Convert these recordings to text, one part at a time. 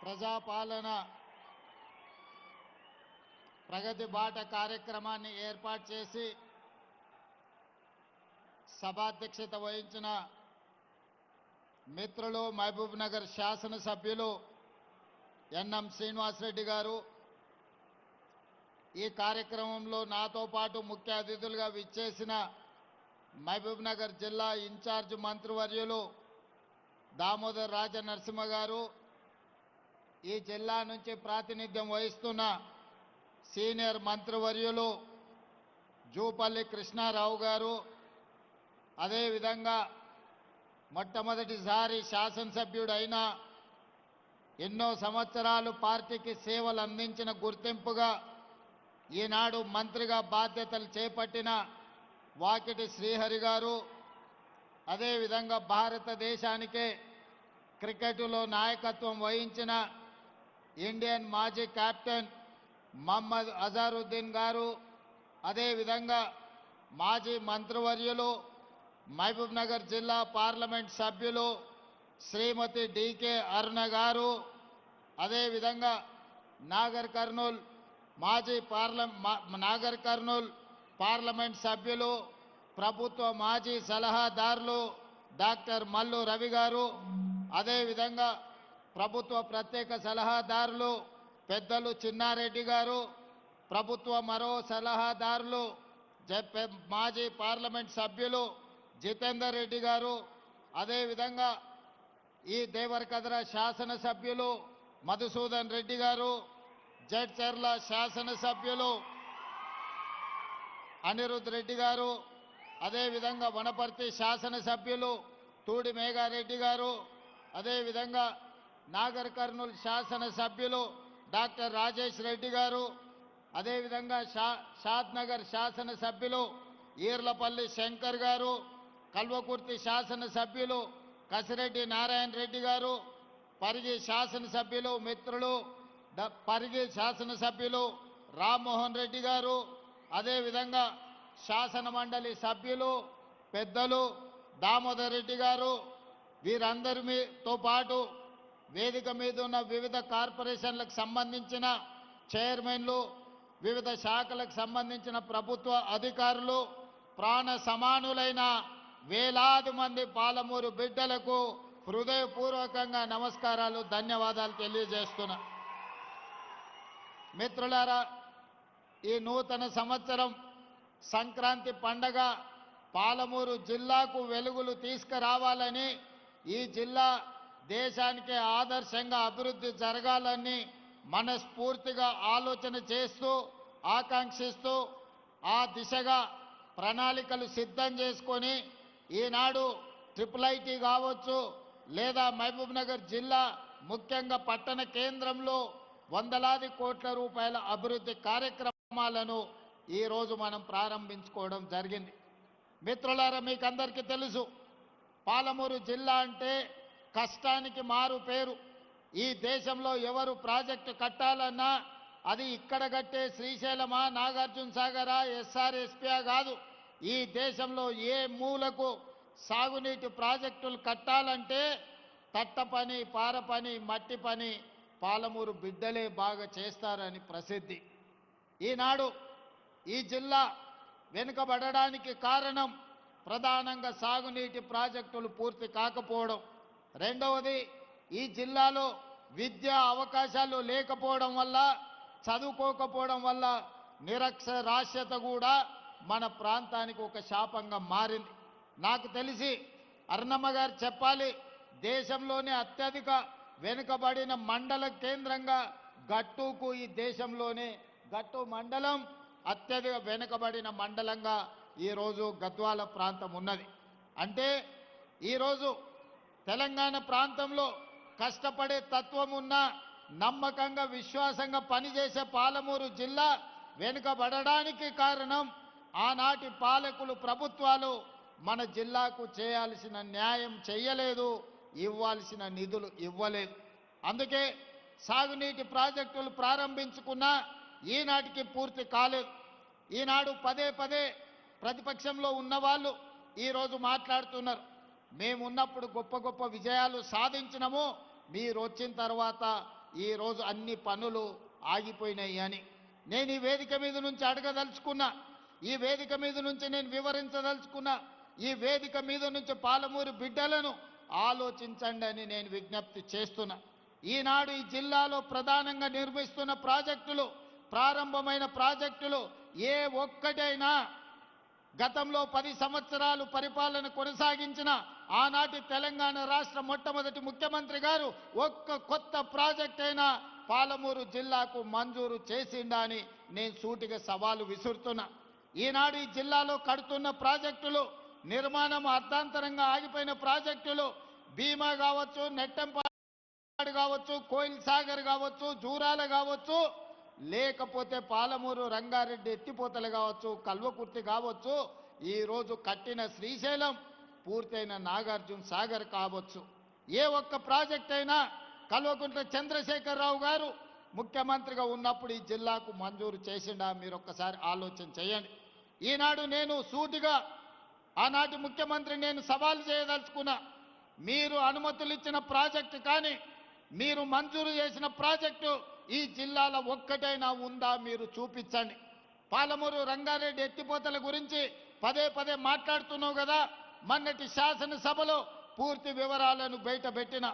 ప్రజాపాలన ప్రగతి బాట కార్యక్రమాన్ని ఏర్పాటు చేసి సభాధ్యక్షత వహించిన మిత్రులు మహబూబ్ నగర్ శాసనసభ్యులు ఎన్ఎం శ్రీనివాసరెడ్డి గారు, ఈ కార్యక్రమంలో నాతో పాటు ముఖ్య అతిథులుగా విచ్చేసిన మహబూబ్ నగర్ జిల్లా ఇన్ఛార్జ్ మంత్రివర్యులు దామోదర్ రాజ నరసింహ గారు, ఈ జిల్లా నుంచి ప్రాతినిధ్యం వహిస్తున్న సీనియర్ మంత్రివర్యులు జూపల్లి కృష్ణారావు గారు, అదేవిధంగా మొట్టమొదటిసారి శాసనసభ్యుడైన ఎన్నో సంవత్సరాలు పార్టీకి సేవలు అందించిన గుర్తింపుగా ఈనాడు మంత్రిగా బాధ్యతలు చేపట్టిన వాకిటి శ్రీహరి గారు, అదేవిధంగా భారతదేశానికే క్రికెట్లో నాయకత్వం వహించిన ఇండియన్ మాజీ కెప్టెన్ మహమ్మద్ అజారుద్దీన్ గారు, అదేవిధంగా మాజీ మంత్రివర్యులు మహబూబ్ నగర్ జిల్లా పార్లమెంట్ సభ్యులు శ్రీమతి డికే అరుణ గారు, అదేవిధంగా నాగర్ కర్నూల్ పార్లమెంట్ సభ్యులు ప్రభుత్వ మాజీ సలహాదారులు డాక్టర్ మల్లు రవి గారు, అదేవిధంగా ప్రభుత్వ ప్రత్యేక సలహాదారులు పెద్దలు చిన్నారెడ్డి గారు, ప్రభుత్వ మరో సలహాదారులు మాజీ పార్లమెంట్ సభ్యులు జితేందర్ రెడ్డి గారు, అదేవిధంగా ఈ దేవరకద్ర శాసనసభ్యులు మధుసూదన్ రెడ్డి గారు, జడ్చర్ల శాసనసభ్యులు అనిరుద్ రెడ్డి గారు, అదేవిధంగా వనపర్తి శాసనసభ్యులు తూడి మేఘారెడ్డి గారు, అదేవిధంగా నాగర్ కర్నూల్ శాసనసభ్యులు డాక్టర్ రాజేష్ రెడ్డి గారు, అదేవిధంగా షాద్నగర్ శాసనసభ్యులు ఈర్లపల్లి శంకర్ గారు, కల్వకుర్తి శాసనసభ్యులు కసిరెడ్డి నారాయణ రెడ్డి గారు, పరిగి శాసనసభ్యులు మిత్రులు పరిగి శాసనసభ్యులు రామ్మోహన్ రెడ్డి గారు, అదేవిధంగా శాసన మండలి సభ్యులు పెద్దలు దామోదర్ రెడ్డి గారు, వీరందరితో పాటు వేదిక మీద ఉన్న వివిధ కార్పొరేషన్లకు సంబంధించిన చైర్మన్లు, వివిధ శాఖలకు సంబంధించిన ప్రభుత్వ అధికారులు, ప్రాణ సమానులైన వేలాది మంది పాలమూరు బిడ్డలకు హృదయపూర్వకంగా నమస్కారాలు, ధన్యవాదాలు తెలియజేస్తున్నా. మిత్రులారా, ఈ నూతన సంవత్సరం సంక్రాంతి పండగ పాలమూరు జిల్లాకు వెలుగులు తీసుకురావాలని, ఈ జిల్లా దేశానికి ఆదర్శంగా అభివృద్ధి జరగాలని మనస్ఫూర్తిగా ఆలోచన చేస్తూ ఆకాంక్షిస్తూ ఆ దిశగా ప్రణాళికలు సిద్ధం చేసుకొని ఈనాడు ఐఐటి కావచ్చు లేదా మహబూబ్ నగర్ జిల్లా ముఖ్యంగా పట్టణ కేంద్రంలో వందలాది కోట్ల రూపాయల అభివృద్ధి కార్యక్రమాలను ఈరోజు మనం ప్రారంభించుకోవడం జరిగింది. మిత్రులారా, మీకు అందరికీ తెలుసు, పాలమూరు జిల్లా అంటే కష్టానికి మారు పేరు. ఈ దేశంలో ఎవరు ప్రాజెక్టు కట్టాలన్నా అది ఇక్కడ కట్టే శ్రీశైలమా, నాగార్జున సాగరా, ఎస్ఆర్ఎస్పీఆ కాదు. ఈ దేశంలో ఏ మూలకు సాగునీటి ప్రాజెక్టులు కట్టాలంటే తట్ట పని, పార పని, మట్టి పని పాలమూరు బిడ్డలే బాగా చేస్తారని ప్రసిద్ధి. ఈనాడు ఈ జిల్లా వెనుకబడడానికి కారణం ప్రధానంగా సాగునీటి ప్రాజెక్టులు పూర్తి కాకపోవడం. రెండవది, ఈ జిల్లాలో విద్యా అవకాశాలు లేకపోవడం వల్ల, చదువుకోకపోవడం వల్ల నిరక్షరాస్యత కూడా మన ప్రాంతానికి ఒక శాపంగా మారింది. నాకు తెలిసి అరుణమ్మ గారు చెప్పాలి, దేశంలోనే అత్యధిక వెనుకబడిన మండల కేంద్రంగా గట్టుకు ఈ దేశంలోనే గట్టు మండలం అత్యధిక వెనుకబడిన మండలంగా ఈరోజు గద్వాల ప్రాంతం ఉన్నది. అంటే ఈరోజు తెలంగాణ ప్రాంతంలో కష్టపడే తత్వం ఉన్న, నమ్మకంగా విశ్వాసంగా పనిచేసే పాలమూరు జిల్లా వెనుకబడడానికి కారణం ఆనాటి పాలకులు, ప్రభుత్వాలు మన జిల్లాకు చేయాల్సిన న్యాయం చేయలేదు, ఇవ్వాల్సిన నిధులు ఇవ్వలేదు. అందుకే సాగునీటి ప్రాజెక్టులు ప్రారంభించుకున్నా ఈనాటికి పూర్తి కాలేదు. ఈనాడు పదే పదే ప్రతిపక్షంలో ఉన్నవాళ్ళు ఈరోజు మాట్లాడుతున్నారు, మేమున్నప్పుడు గొప్ప గొప్ప విజయాలు సాధించినము, మీరు వచ్చిన తర్వాత ఈరోజు అన్ని పనులు ఆగిపోయినాయి అని నేను ఈ వేదిక మీద నుంచి అడగదలుచుకున్నా, ఈ వేదిక మీద నుంచి నేను వివరించదలుచుకున్నా, ఈ వేదిక మీద నుంచి పాలమూరు బిడ్డలను ఆలోచించండి అని నేను విజ్ఞప్తి చేస్తున్నా. ఈనాడు ఈ జిల్లాలో ప్రధానంగా నిర్మిస్తున్న ప్రాజెక్టులు, ప్రారంభమైన ప్రాజెక్టులు ఏ ఒక్కటైనా గతంలో 10 సంవత్సరాలు పరిపాలన కొనసాగించిన ఆనాటి తెలంగాణ రాష్ట్ర మొట్టమొదటి ముఖ్యమంత్రి గారు ఒక్క కొత్త ప్రాజెక్ట్ అయినా పాలమూరు జిల్లాకు మంజూరు చేసిండా అని నేను సూటిగా సవాలు విసురుతున్నా. ఈనాడు ఈ జిల్లాలో కడుతున్న ప్రాజెక్టులు, నిర్మాణం అర్ధాంతరంగా ఆగిపోయిన ప్రాజెక్టులు భీమా కావచ్చు, నెట్టంపాడు కావచ్చు, కోయిల్ సాగర్ కావచ్చు, జూరాల కావచ్చు, లేకపోతే పాలమూరు రంగారెడ్డి ఎత్తిపోతలు కావచ్చు, కల్వకుర్తి కావచ్చు, ఈరోజు కట్టిన శ్రీశైలం, పూర్తయిన నాగార్జున సాగర్ కావచ్చు, ఏ ఒక్క ప్రాజెక్ట్ అయినా కల్వకుంట్ల చంద్రశేఖరరావు గారు ముఖ్యమంత్రిగా ఉన్నప్పుడు ఈ జిల్లాకు మంజూరు చేసిండా? మీరు ఒక్కసారి ఆలోచన చేయండి. ఈనాడు నేను సూటిగా ఆనాటి ముఖ్యమంత్రి నేను సవాల్ చేయదలుచుకున్నా, మీరు అనుమతులు ఇచ్చిన ప్రాజెక్టు కానీ మీరు మంజూరు చేసిన ప్రాజెక్టు ఈ జిల్లాలో ఒక్కటైనా ఉందా మీరు చూపించండి. పాలమూరు రంగారెడ్డి ఎత్తిపోతల గురించి పదే పదే మాట్లాడుతున్నావు కదా, మొన్నటి శాసనసభలో పూర్తి వివరాలను బయటపెట్టిన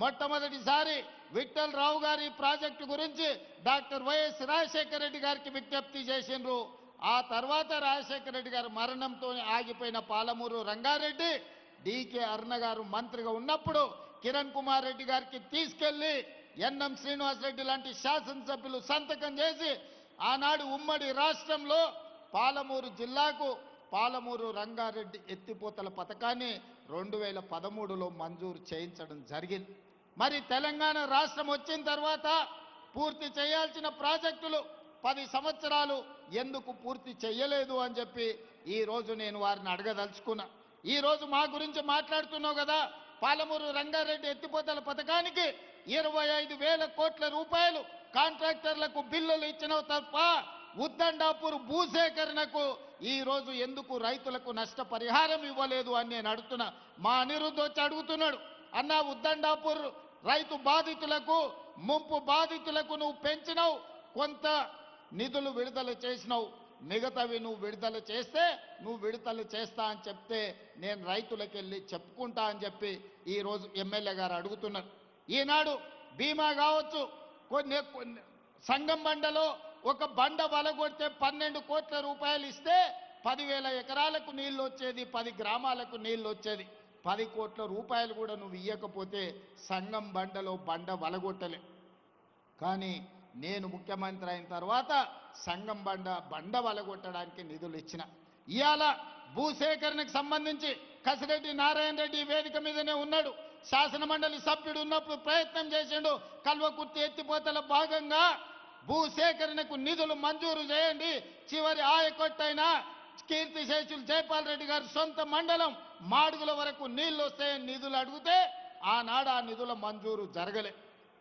మొట్టమొదటిసారి విఠల్ రావు గారి ప్రాజెక్టు గురించి డాక్టర్ వైఎస్ రాజశేఖర రెడ్డి గారికి విజ్ఞప్తి చేసిండ్రు. ఆ తర్వాత రాజశేఖర రెడ్డి గారి మరణంతో ఆగిపోయిన పాలమూరు రంగారెడ్డి డికే అరుణ గారు మంత్రిగా ఉన్నప్పుడు కిరణ్ కుమార్ రెడ్డి గారికి తీసుకెళ్లి ఎన్ఎం శ్రీనివాసరెడ్డి లాంటి శాసనసభ్యులు సంతకం చేసి ఆనాడు ఉమ్మడి రాష్ట్రంలో పాలమూరు జిల్లాకు పాలమూరు రంగారెడ్డి ఎత్తిపోతల పథకాన్ని 2013లో మంజూరు చేయించడం జరిగింది. మరి తెలంగాణ రాష్ట్రం వచ్చిన తర్వాత పూర్తి చేయాల్సిన ప్రాజెక్టులు 10 సంవత్సరాలు ఎందుకు పూర్తి చేయలేదు అని చెప్పి ఈరోజు నేను వారిని అడగదలుచుకున్నా. ఈరోజు మా గురించి మాట్లాడుతున్నావు కదా, పాలమూరు రంగారెడ్డి ఎత్తిపోతల పథకానికి 25,000 కోట్ల రూపాయలు కాంట్రాక్టర్లకు బిల్లులు ఇచ్చినవు తప్ప ఉద్దండాపూర్ భూసేకరణకు ఈరోజు ఎందుకు రైతులకు నష్టపరిహారం ఇవ్వలేదు అని నేను అడుగుతున్నా. మా అనిరుద్ధ్ వచ్చి అడుగుతున్నాడు, అన్నా ఉద్దండాపూర్ రైతు బాధితులకు, ముంపు బాధితులకు నువ్వు పెంచినావు, కొంత నిధులు విడుదల చేసినావు, మిగతావి నువ్వు విడుదల చేస్తే నువ్వు విడుదల చేస్తా అని చెప్తే నేను రైతులకు వెళ్ళి చెప్పుకుంటా అని చెప్పి ఈరోజు ఎమ్మెల్యే గారు అడుగుతున్నారు. ఈనాడు బీమా కావచ్చు, కొన్ని సంగం బండలో ఒక బండ వలగొడితే 12 కోట్ల రూపాయలు ఇస్తే 10,000 ఎకరాలకు నీళ్లు వచ్చేది, 10 గ్రామాలకు నీళ్లు వచ్చేది. 10 కోట్ల రూపాయలు కూడా నువ్వు ఇయ్యకపోతే సంగం బండలో బండ వలగొట్టలే. కానీ నేను ముఖ్యమంత్రి అయిన తర్వాత సంగం బండ వలగొట్టడానికి నిధులు ఇచ్చిన. ఇవాళ భూసేకరణకు సంబంధించి కసిరెడ్డి నారాయణ రెడ్డి వేదిక మీదనే ఉన్నాడు, శాసన మండలి సభ్యుడు ఉన్నప్పుడు ప్రయత్నం చేసిండు. కల్వకుర్తి ఎత్తిపోతల భాగంగా భూసేకరణకు నిధులు మంజూరు చేయండి, చివరి ఆయకొట్టైనా కీర్తిశేషులు జైపాల్ రెడ్డి గారి సొంత మండలం మాడుగుల వరకు నీళ్లు వస్తాయని నిధులు అడిగితే ఆనాడు ఆ నిధుల మంజూరు జరగలే.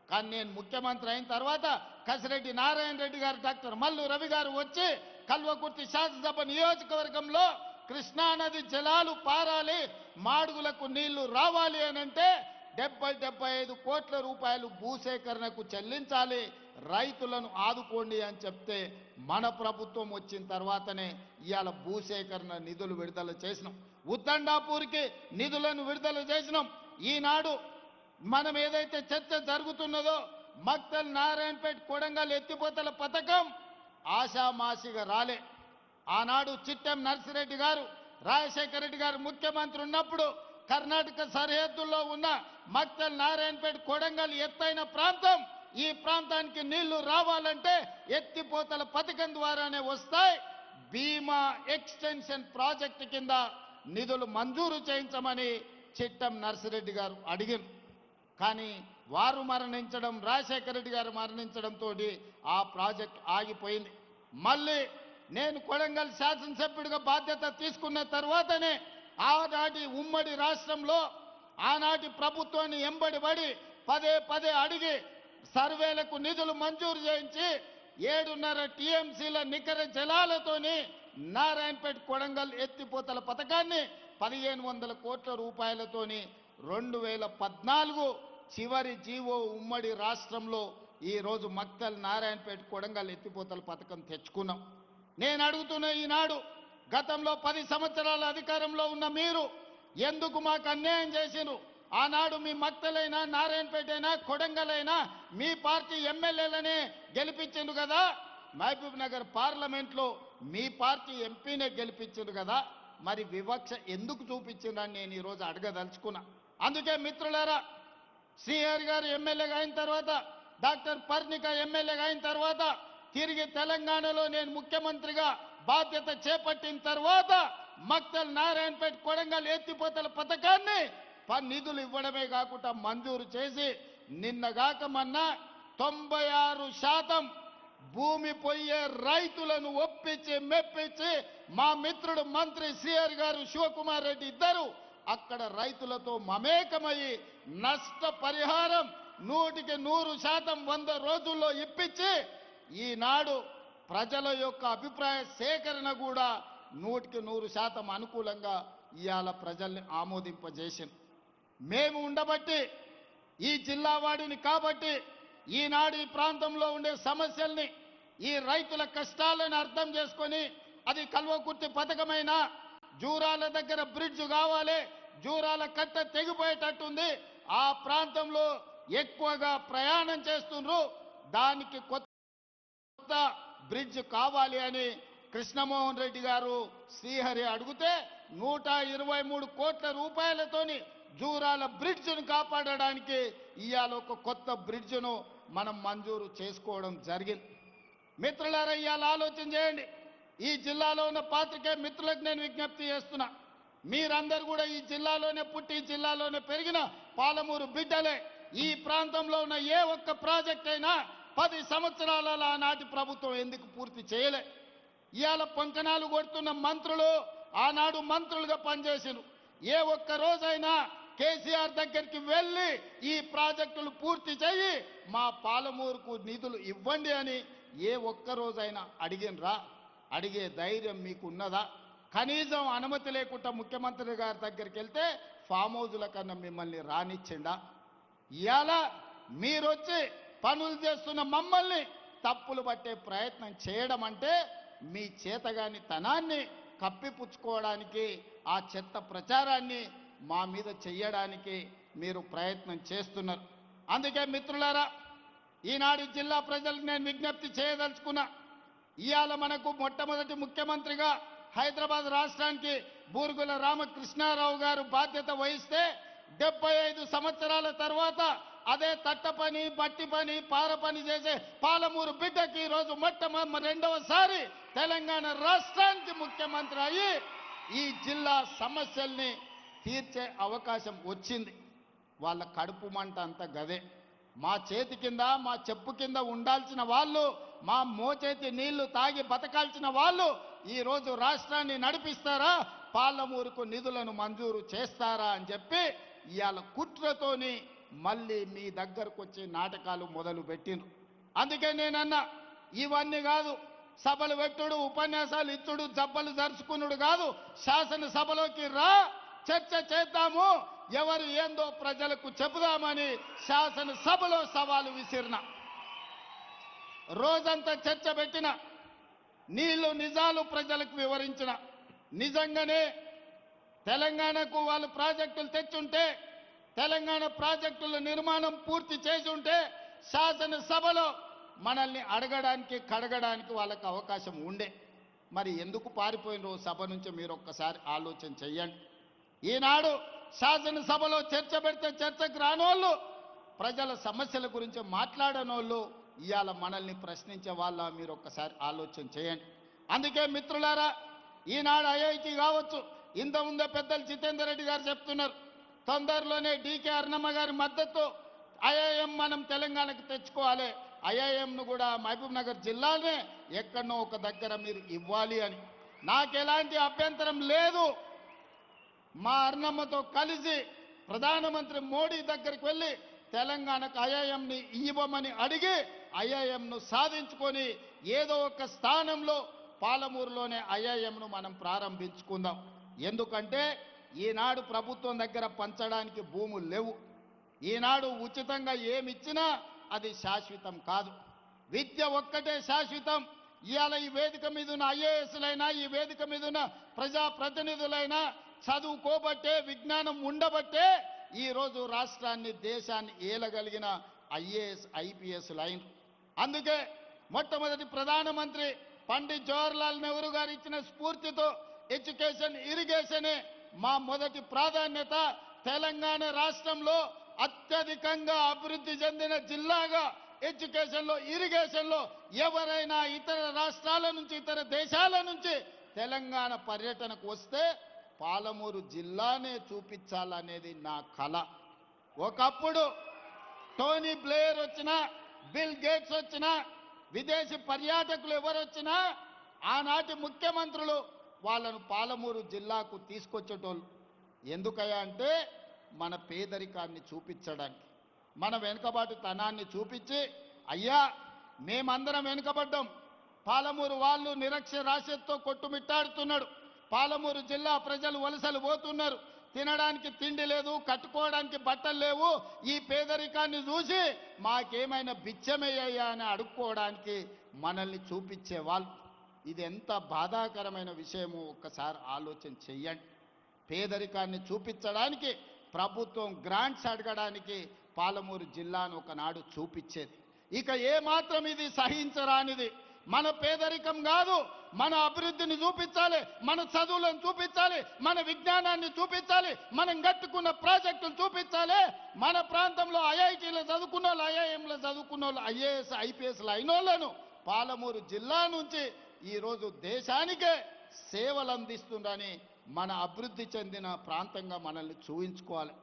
కానీ నేను ముఖ్యమంత్రి అయిన తర్వాత కసిరెడ్డి నారాయణ రెడ్డి గారు, డాక్టర్ మల్లు రవి గారు వచ్చి కల్వకుర్తి శాసనసభ నియోజకవర్గంలో కృష్ణానది జలాలు పారాలి, మాడుగులకు నీళ్లు రావాలి అనంటే 70-75 కోట్ల రూపాయలు భూసేకరణకు చెల్లించాలి, రైతులను ఆదుకోండి అని చెప్తే మన ప్రభుత్వం వచ్చిన తర్వాతనే ఇవాళ భూసేకరణ నిధులు విడుదల చేసినాం, ఉద్దండాపూర్కి నిధులను విడుదల చేసినాం. ఈనాడు మనం ఏదైతే చర్చ జరుగుతున్నదో మక్తల్ నారాయణపేట కొడంగల్ ఎత్తిపోతల పథకం ఆషామాషిగా రాలే. ఆనాడు చిట్టెం నర్సిరెడ్డి గారు, రాజశేఖర రెడ్డి గారు ముఖ్యమంత్రి ఉన్నప్పుడు కర్ణాటక సరిహద్దుల్లో ఉన్న మక్తల్ నారాయణపేట కొడంగల్ ఎత్తైన ప్రాంతం, ఈ ప్రాంతానికి నీళ్లు రావాలంటే ఎత్తిపోతల పథకం ద్వారానే వస్తాయి. భీమా ఎక్స్టెన్షన్ ప్రాజెక్టు కింద నిధులు మంజూరు చేయించమని చిట్టెం నర్సిరెడ్డి గారు అడిగారు. కానీ వారు మరణించడం, రాజశేఖర రెడ్డి గారు మరణించడంతో ఆ ప్రాజెక్ట్ ఆగిపోయింది. మళ్ళీ నేను కొడంగల్ శాసనసభ్యుడిగా బాధ్యత తీసుకున్న తర్వాతనే ఆనాటి ఉమ్మడి రాష్ట్రంలో ఆనాటి ప్రభుత్వాన్ని ఎంబడిపడి పదే అడిగి సర్వేలకు నిధులు మంజూరు చేయించి 7.5 టీఎంసీల నికర జలాలతోని నారాయణపేట కొడంగల్ ఎత్తిపోతల పథకాన్ని 1,500 కోట్ల రూపాయలతోని 2014 చివరి జీవో ఉమ్మడి రాష్ట్రంలో ఈరోజు మక్తల్ నారాయణపేట కొడంగల్ ఎత్తిపోతల పథకం తెచ్చుకున్నాం. నేను అడుగుతున్న ఈనాడు గతంలో 10 సంవత్సరాల అధికారంలో ఉన్న మీరు ఎందుకు మాకు అన్యాయం చేసిరు? ఆనాడు మీ మక్తలైనా నారాయణపేట అయినా కొడంగల్ అయినా మీ పార్టీ ఎమ్మెల్యేలనే గెలిపించిండు కదా, మహబూబ్ నగర్ పార్లమెంట్లో మీ పార్టీ ఎంపీనే గెలిపించిండు కదా, మరి వివక్ష ఎందుకు చూపించిందని నేను ఈరోజు అడగదలుచుకున్నా. అందుకే మిత్రులారా, శ్రీహరి గారు ఎమ్మెల్యేగా అయిన తర్వాత, డాక్టర్ పర్ణిక ఎమ్మెల్యేగా అయిన తర్వాత, తిరిగి తెలంగాణలో నేను ముఖ్యమంత్రిగా బాధ్యత చేపట్టిన తర్వాత మక్తల్ నారాయణపేట కొడంగల్ ఎత్తిపోతల పథకాన్ని నిధులు ఇవ్వడమే కాకుండా మంజూరు చేసి నిన్నగాక మొన్న 96% భూమి పోయే రైతులను ఒప్పించి మెప్పించి మా మిత్రుడు మంత్రి శ్రీహరి గారు శివకుమార్ రెడ్డి ఇద్దరు అక్కడ రైతులతో మమేకమయ్యి నష్టపరిహారం 100% 100 రోజుల్లో ఇప్పించి ఈనాడు ప్రజల యొక్క అభిప్రాయ సేకరణ కూడా 100% అనుకూలంగా ఇవాళ ప్రజల్ని ఆమోదింపజేసింది. మేము ఉండబట్టి, ఈ జిల్లా వాడిని కాబట్టి ఈనాడు ఈ ప్రాంతంలో ఉండే సమస్యల్ని, ఈ రైతుల కష్టాలను అర్థం చేసుకొని, అది కల్వకుర్తి పథకమైన జూరాల దగ్గర బ్రిడ్జ్ కావాలి, జూరాల కట్ట తెగిపోయేటట్టుంది, ఆ ప్రాంతంలో ఎక్కువగా ప్రయాణం చేస్తున్నారు, దానికి కొత్త బ్రిడ్జ్ కావాలి అని కృష్ణమోహన్ రెడ్డి గారు శ్రీహరి అడిగితే 123 కోట్ల రూపాయలతోని జూరాల బ్రిడ్జ్ను కాపాడడానికి ఇవాళ ఒక కొత్త బ్రిడ్జ్ను మనం మంజూరు చేసుకోవడం జరిగింది. మిత్రులారా, ఇవాళ ఆలోచన చేయండి. ఈ జిల్లాలో ఉన్న పాత్రికేయ మిత్రులకు నేను విజ్ఞప్తి చేస్తున్నా, మీరందరూ కూడా ఈ జిల్లాలోనే పుట్టి ఈ జిల్లాలోనే పెరిగిన పాలమూరు బిడ్డలే. ఈ ప్రాంతంలో ఉన్న ఏ ఒక్క ప్రాజెక్ట్ అయినా 10 సంవత్సరాల ఆనాటి ప్రభుత్వం ఎందుకు పూర్తి చేయలే? ఇవాళ పొంకనాలు కొడుతున్న మంత్రులు ఆనాడు మంత్రులుగా పనిచేసిను. ఏ ఒక్క రోజైనా కేసీఆర్ దగ్గరికి వెళ్ళి ఈ ప్రాజెక్టులు పూర్తి చేయి, మా పాలమూరుకు నిధులు ఇవ్వండి అని ఏ ఒక్క రోజైనా అడిగినరా? అడిగే ధైర్యం మీకు ఉన్నదా? కనీసం అనుమతి లేకుండా ముఖ్యమంత్రి గారి దగ్గరికి వెళ్తే ఫామ్ హౌజుల కన్నా మిమ్మల్ని రానిచ్చిండా? ఇవాళ మీరొచ్చి పనులు చేస్తున్న మమ్మల్ని తప్పులు పట్టే ప్రయత్నం చేయడం అంటే మీ చేతగాని తనాన్ని కప్పిపుచ్చుకోవడానికి, ఆ చెత్త ప్రచారాన్ని మా మీద చెయ్యడానికి మీరు ప్రయత్నం చేస్తున్నారు. అందుకే మిత్రులారా, ఈనాడు జిల్లా ప్రజలకు నేను విజ్ఞప్తి చేయదలుచుకున్నా. ఇవాళ మనకు మొట్టమొదటి ముఖ్యమంత్రిగా హైదరాబాద్ రాష్ట్రానికి బూరుగుల రామకృష్ణారావు గారు బాధ్యత వహిస్తే 75 సంవత్సరాల తర్వాత అదే తట్ట పని, బట్టి పని, పార పని చేసే పాలమూరు బిడ్డకి ఈరోజు రెండవసారి తెలంగాణ రాష్ట్రానికి ముఖ్యమంత్రి అయ్యి ఈ జిల్లా సమస్యల్ని తీర్చే అవకాశం వచ్చింది. వాళ్ళ కడుపు మంట అంతా గదే. మా చేతి కింద, మా చెప్పు కింద ఉండాల్సిన వాళ్ళు, మా మోచేతి నీళ్లు తాగి బతకాల్సిన వాళ్ళు ఈరోజు రాష్ట్రాన్ని నడిపిస్తారా, పాలమూరుకు నిధులను మంజూరు చేస్తారా అని చెప్పి ఇవాళ కుట్రతోని మళ్ళీ మీ దగ్గరకు వచ్చి నాటకాలు మొదలు పెట్టిండ్రు. అందుకే నేనన్నా, ఇవన్నీ కాదు, సభలు పెట్టుడు, ఉపన్యాసాలు ఇచ్చుడు, జబ్బలు జరుచుకున్నాడు కాదు, శాసనసభలోకి రా, చర్చ చేద్దాము, ఎవరు ఏందో ప్రజలకు చెబుదామని శాసనసభలో సవాలు విసిరిన. రోజంతా చర్చ పెట్టిన, నీళ్లు నిజాలు ప్రజలకు వివరించిన. నిజంగానే తెలంగాణకు వాళ్ళు ప్రాజెక్టులు తెచ్చుంటే, తెలంగాణ ప్రాజెక్టుల నిర్మాణం పూర్తి చేసి ఉంటే శాసనసభలో మనల్ని అడగడానికి, కడగడానికి వాళ్ళకి అవకాశం ఉండే. మరి ఎందుకు పారిపోయినరో సభ నుంచి మీరు ఒక్కసారి ఆలోచన చెయ్యండి. ఈనాడు శాసనసభలో చర్చ పెడితే చర్చకు రానోళ్ళు, ప్రజల సమస్యల గురించి మాట్లాడనోళ్ళు ఇవాళ మనల్ని ప్రశ్నించే వాళ్ళ మీరు ఒక్కసారి ఆలోచన చేయండి. అందుకే మిత్రులారా, ఈనాడు ఐఐటి కావచ్చు, ఇంతకుముందే పెద్దలు జితేందర్ రెడ్డి గారు చెప్తున్నారు, తొందరలోనే డీకే అరుణమ్మ గారి మద్దతు ఐఐఎం మనం తెలంగాణకు తెచ్చుకోవాలి, ఐఐఎంను కూడా మహబూబ్ నగర్ జిల్లానే ఎక్కడనో ఒక దగ్గర మీరు ఇవ్వాలి అని. నాకు ఎలాంటి అభ్యంతరం లేదు. మా అరుణమ్మతో కలిసి ప్రధానమంత్రి మోడీ దగ్గరికి వెళ్ళి తెలంగాణకు ఐఐఎంని ఇవ్వమని అడిగి ఐఐఎంను సాధించుకొని ఏదో ఒక స్థానంలో పాలమూరులోనే ఐఐఎంను మనం ప్రారంభించుకుందాం. ఎందుకంటే ఈనాడు ప్రభుత్వం దగ్గర పంచడానికి భూములు లేవు. ఈనాడు ఉచితంగా ఏమిచ్చినా అది శాశ్వతం కాదు. విద్య ఒక్కటే శాశ్వతం. ఇవాళ ఈ వేదిక మీద ఉన్న ఐఏఎస్లైనా, ఈ వేదిక మీద ఉన్న ప్రజాప్రతినిధులైనా చదువుకోబట్టే, విజ్ఞానం ఉండబట్టే ఈరోజు రాష్ట్రాన్ని, దేశాన్ని ఏలగలిగిన ఐఏఎస్ ఐపీఎస్ లైన్. అందుకే మొట్టమొదటి ప్రధానమంత్రి పండిత్ జవహర్లాల్ నెహ్రూ గారు ఇచ్చిన స్ఫూర్తితో ఎడ్యుకేషన్, ఇరిగేషనే మా మొదటి ప్రాధాన్యత. తెలంగాణ రాష్ట్రంలో అత్యధికంగా అభివృద్ధి చెందిన జిల్లాగా ఎడ్యుకేషన్లో, ఇరిగేషన్లో ఎవరైనా ఇతర రాష్ట్రాల నుంచి, ఇతర దేశాల నుంచి తెలంగాణ పర్యటనకు వస్తే పాలమూరు జిల్లానే చూపించాలనేది నా కల. ఒకప్పుడు టోనీ బ్లేయర్ వచ్చినా, బిల్ గేట్స్ వచ్చినా, విదేశీ పర్యాటకులు ఎవరు వచ్చినా ఆనాటి ముఖ్యమంత్రులు వాళ్ళను పాలమూరు జిల్లాకు తీసుకొచ్చేటోళ్ళు. ఎందుకయ్యా అంటే మన పేదరికాన్ని చూపించడానికి, మన వెనుకబాటుతనాన్ని చూపించి, అయ్యా మేమందరం వెనుకబడ్డాం, పాలమూరు వాళ్ళు నిరక్షరాస్యతతో కొట్టుమిట్టాడుతున్నాడు, పాలమూరు జిల్లా ప్రజలు వలసలు పోతున్నారు, తినడానికి తిండి లేదు, కట్టుకోవడానికి బట్టలు లేవు, ఈ పేదరికాన్ని చూసి మాకేమైనా బిచ్చమయ్యా అని అడుక్కోవడానికి మనల్ని చూపించేవాళ్ళు. ఇది ఎంత బాధాకరమైన విషయమో ఒక్కసారి ఆలోచన చెయ్యండి. పేదరికాన్ని చూపించడానికి ప్రభుత్వం గ్రాంట్స్ అడగడానికి పాలమూరు జిల్లాను ఒకనాడు చూపించేది. ఇక ఏమాత్రం ఇది సహించరానిది. మన పేదరికం కాదు, మన అభివృద్ధిని చూపించాలి, మన చదువులను చూపించాలి, మన విజ్ఞానాన్ని చూపించాలి, మనం కట్టుకున్న ప్రాజెక్టులు చూపించాలి. మన ప్రాంతంలో ఐఐటీలో చదువుకున్న వాళ్ళు, ఐఐఎంలో చదువుకున్న వాళ్ళు, ఐఏఎస్ ఐపీఎస్లు అయిన వాళ్ళను పాలమూరు జిల్లా నుంచి ఈరోజు దేశానికే సేవలు అందిస్తుందని మన అభివృద్ధి చెందిన ప్రాంతంగా మనల్ని చూపించుకోవాలి.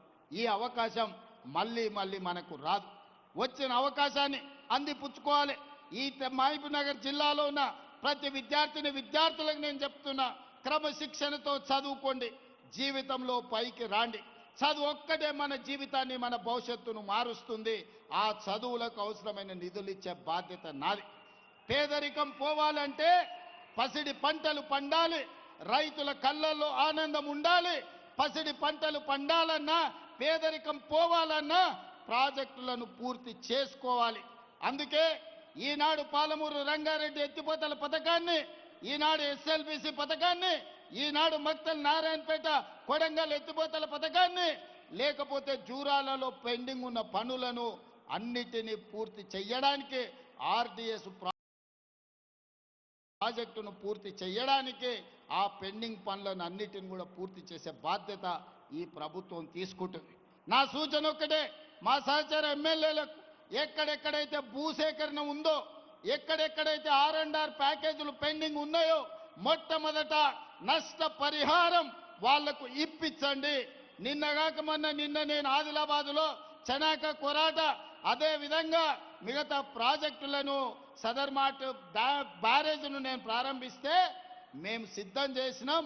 ఈ అవకాశం మళ్ళీ మళ్ళీ మనకు రాదు. వచ్చిన అవకాశాన్ని అందిపుచ్చుకోవాలి. ఈ మహబూబ్ నగర్ జిల్లాలో ఉన్న ప్రతి విద్యార్థులకు నేను చెప్తున్నా, క్రమశిక్షణతో చదువుకోండి, జీవితంలో పైకి రాండి. చదువు ఒక్కటే మన జీవితాన్ని, మన భవిష్యత్తును మారుస్తుంది. ఆ చదువులకు అవసరమైన నిధులు ఇచ్చే బాధ్యత నాది. పేదరికం పోవాలంటే పసిడి పంటలు పండాలి, రైతుల కళ్ళల్లో ఆనందం ఉండాలి. పసిడి పంటలు పండాలన్నా, పేదరికం పోవాలన్నా ప్రాజెక్టులను పూర్తి చేసుకోవాలి. అందుకే ఈనాడు పాలమూరు రంగారెడ్డి ఎత్తిపోతల పథకాన్ని, ఈనాడు ఎస్ఎల్బిసి పథకాన్ని, ఈనాడు మక్తల్ నారాయణపేట కొడంగల్ ఎత్తిపోతల పథకాన్ని, లేకపోతే జూరాలలో పెండింగ్ ఉన్న పనులను అన్నిటినీ పూర్తి చేయడానికి, ఆర్డిఎస్ ప్రాజెక్టును పూర్తి చేయడానికి, ఆ పెండింగ్ పనులను అన్నిటిని కూడా పూర్తి చేసే బాధ్యత ఈ ప్రభుత్వం తీసుకుంటుంది. నా సూచన ఒక్కటే, మా సహచర ఎమ్మెల్యేలకు ఎక్కడెక్కడైతే భూసేకరణ ఉందో, ఎక్కడెక్కడైతే R&R ప్యాకేజీలు పెండింగ్ ఉన్నాయో, మొట్టమొదట నష్ట పరిహారం వాళ్లకు ఇప్పించండి. నిన్న నేను ఆదిలాబాదులో చనాక కొరాట, అదే విధంగా మిగతా ప్రాజెక్టులను సదర్మాట్ బ్యారేజ్ను నేను ప్రారంభిస్తే మేము సిద్ధం చేసినాం.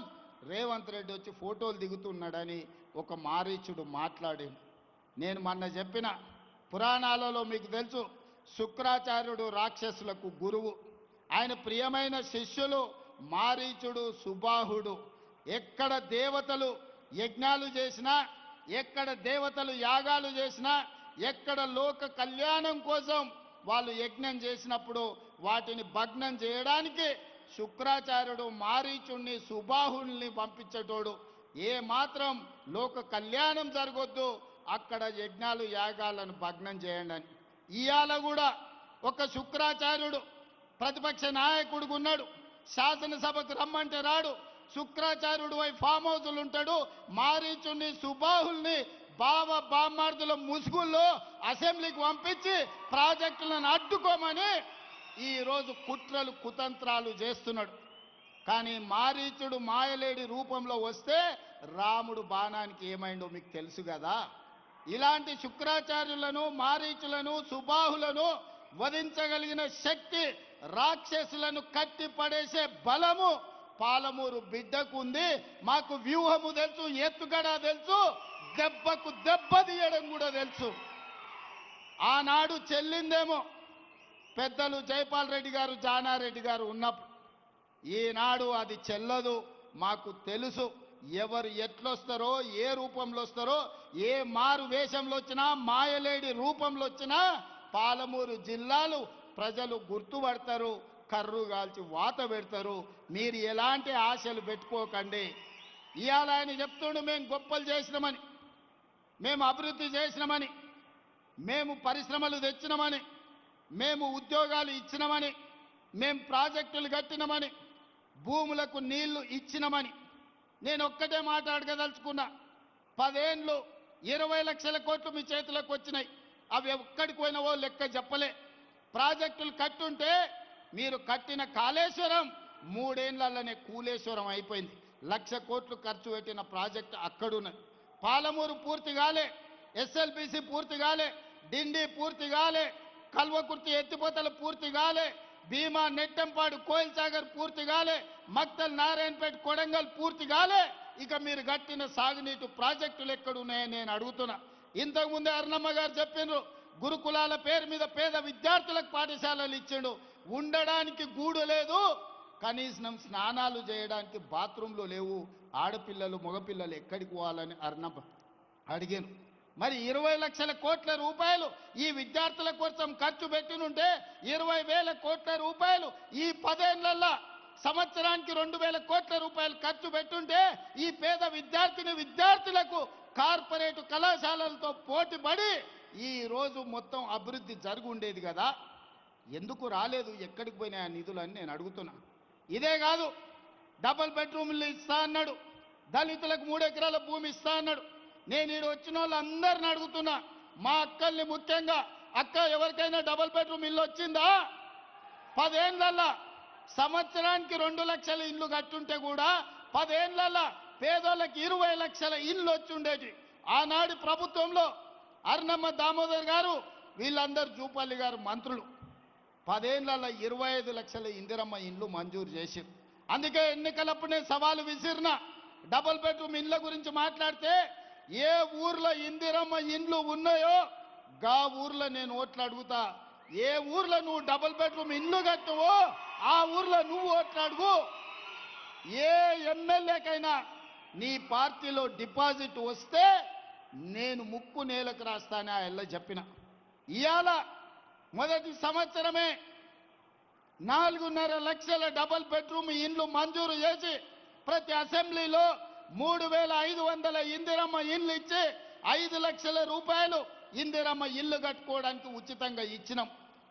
రేవంత్ రెడ్డి వచ్చి ఫోటోలు దిగుతున్నాడని ఒక మారీచుడు మాట్లాడింది. నేను మొన్న చెప్పిన, పురాణాలలో మీకు తెలుసు, శుక్రాచార్యుడు రాక్షసులకు గురువు. ఆయన ప్రియమైన శిష్యులు మారీచుడు, సుబాహుడు. ఎక్కడ దేవతలు యజ్ఞాలు చేసినా, ఎక్కడ దేవతలు యాగాలు చేసినా, ఎక్కడ లోక కళ్యాణం కోసం వాళ్ళు యజ్ఞం చేసినప్పుడు వాటిని భగ్నం చేయడానికి శుక్రాచార్యుడు మారీచుణ్ణి, సుబాహుల్ని పంపించేటోడు. ఏ మాత్రం లోక కళ్యాణం జరగొద్దు, అక్కడ యజ్ఞాలు యాగాలను భగ్నం చేయండి అని. ఇవాళ కూడా ఒక శుక్రాచార్యుడు ప్రతిపక్ష నాయకుడిగా ఉన్నాడు, శాసనసభకు రమ్మంటే రాడు, శుక్రాచార్యుడు వై ఫామ్ హౌస్లు ఉంటాడు. మారీచుని, సుబాహుల్ని బామ్మార్దుల ముసుగుల్లో అసెంబ్లీకి పంపించి ప్రాజెక్టులను అడ్డుకోమని ఈరోజు కుట్రలు కుతంత్రాలు చేస్తున్నాడు. కానీ మారీచుడు మాయలేడి రూపంలో వస్తే రాముడు బాణానికి ఏమైందో మీకు తెలుసు కదా. ఇలాంటి శుక్రాచార్యులను, మారీచులను, సుబాహులను వధించగలిగిన శక్తి, రాక్షసులను కట్టి పడేసే బలము పాలమూరు బిడ్డకు ఉంది. మాకు వ్యూహము తెలుసు, ఎత్తుగడ తెలుసు, దెబ్బకు దెబ్బ తీయడం కూడా తెలుసు. ఆనాడు చెల్లిందేమో పెద్దలు జైపాల్ రెడ్డి గారు, జానారెడ్డి గారు ఉన్నప్పుడు. ఈనాడు అది చెల్లదు. మాకు తెలుసు ఎవరు ఎట్లొస్తారో, ఏ రూపంలో వస్తారో, ఏ మారు వేషంలో వచ్చినా, మాయలేడి రూపంలో వచ్చినా పాలమూరు జిల్లాలు ప్రజలు గుర్తుపడతారు, కర్రు కాల్చి వాత పెడతారు. మీరు ఎలాంటి ఆశలు పెట్టుకోకండి. ఇవాళ ఆయన చెప్తుండు మేము గొప్పలు చేసినామని, మేము అభివృద్ధి చేసినామని, మేము పరిశ్రమలు తెచ్చినామని, మేము ఉద్యోగాలు ఇచ్చినామని, మేము ప్రాజెక్టులు కట్టినామని, భూములకు నీళ్లు ఇచ్చినామని. నేను ఒక్కటే మాట అడగదలుచుకున్నా. 10 ఏళ్ళు 20 లక్షల కోట్లు మీ చేతులకు వచ్చినాయి. అవి ఎక్కడికి పోయినావో లెక్క చెప్పలే. ప్రాజెక్టులు కట్టుంటే మీరు కట్టిన కాళేశ్వరం 3 ఏళ్లలోనే కూలేశ్వరం అయిపోయింది. 1,00,000 కోట్లు ఖర్చు పెట్టిన ప్రాజెక్టు అక్కడున్నది. పాలమూరు పూర్తి కాలే, ఎస్ఎల్బిసి పూర్తి కాలే, డిండి పూర్తి కాలే, కల్వకుర్తి ఎత్తిపోతలు పూర్తి కాలే, భీమా నెట్టంపాడు కోయిల్ సాగర్ పూర్తి కాలే, మక్తల్ నారాయణపేట కొడంగల్ పూర్తి కాలే. ఇక మీరు కట్టిన సాగునీటి ప్రాజెక్టులు ఎక్కడున్నాయని నేను అడుగుతున్నా. ఇంతకుముందే అరుణమ్మ గారు చెప్పిండ్రు, గురుకులాల పేరు మీద పేద విద్యార్థులకు పాఠశాలలు ఇచ్చిండు. ఉండడానికి గూడు లేదు, కనీసం స్నానాలు చేయడానికి బాత్రూంలు లేవు. ఆడపిల్లలు మగపిల్లలు ఎక్కడికి పోవాలని అరుణమ్మ అడిగాను. మరి 20 లక్షల కోట్ల రూపాయలు ఈ విద్యార్థుల కోసం ఖర్చు పెట్టినుంటే 20,000 కోట్ల రూపాయలు ఈ 10 ఏళ్లలో సంవత్సరానికి 2,000 కోట్ల రూపాయలు ఖర్చు పెట్టుంటే ఈ పేద విద్యార్థులకు కార్పొరేట్ కళాశాలలతో పోటీపడి ఈ రోజు మొత్తం అభివృద్ధి జరిగి ఉండేది కదా. ఎందుకు రాలేదు? ఎక్కడికి పోయినాయి ఆ నిధులని నేను అడుగుతున్నా. ఇదే కాదు, డబుల్ బెడ్రూమ్లు ఇస్తా అన్నాడు, దళితులకు 3 ఎకరాల భూమి ఇస్తా అన్నాడు. నేను ఈడు వచ్చిన వాళ్ళందరిని అడుగుతున్నా, మా అక్కల్ని ముఖ్యంగా, అక్క ఎవరికైనా డబుల్ బెడ్రూమ్ ఇల్లు వచ్చిందా? 10 ఏళ్లలో సంవత్సరానికి 2 లక్షల ఇల్లు కట్టుంటే కూడా 10 ఏళ్లలో పేదోళ్ళకి 20 లక్షల ఇల్లు వచ్చి ఉండేది. ఆనాడు ప్రభుత్వంలో అరుణమ్మ దామోదర్ గారు, వీళ్ళందరూ జూపల్లి గారు మంత్రులు 10 ఏళ్లలో 25 లక్షల ఇందిరమ్మ ఇండ్లు మంజూరు చేశారు. అందుకే ఎన్నికలప్పుడే సవాలు విసిరిన, డబుల్ బెడ్రూమ్ ఇండ్ల గురించి మాట్లాడితే ఏ ఊర్లో ఇందిరమ్మ ఇండ్లు ఉన్నాయో గా ఊర్లో నేను ఓట్లు అడుగుతా. ఏ ఊర్లో నువ్వు డబుల్ బెడ్రూమ్ ఇండ్లు కట్టువో ఆ ఊర్లో నువ్వు ఓట్లు అడుగు. ఏ ఎమ్మెల్యేకైనా నీ పార్టీలో డిపాజిట్ వస్తే నేను ముక్కు నేలకు రాస్తానే ఆ ఎల్ల చెప్పిన. ఇవాళ మొదటి సంవత్సరమే 4.5 లక్షల డబుల్ బెడ్రూమ్ ఇండ్లు మంజూరు చేసి ప్రతి అసెంబ్లీలో 3,500 ఇందిరమ్మ ఇండ్లు ఇచ్చి 5 లక్షల రూపాయలు ఇందిరమ్మ ఇల్లు కట్టుకోవడానికి ఉచితంగా ఇచ్చినాం.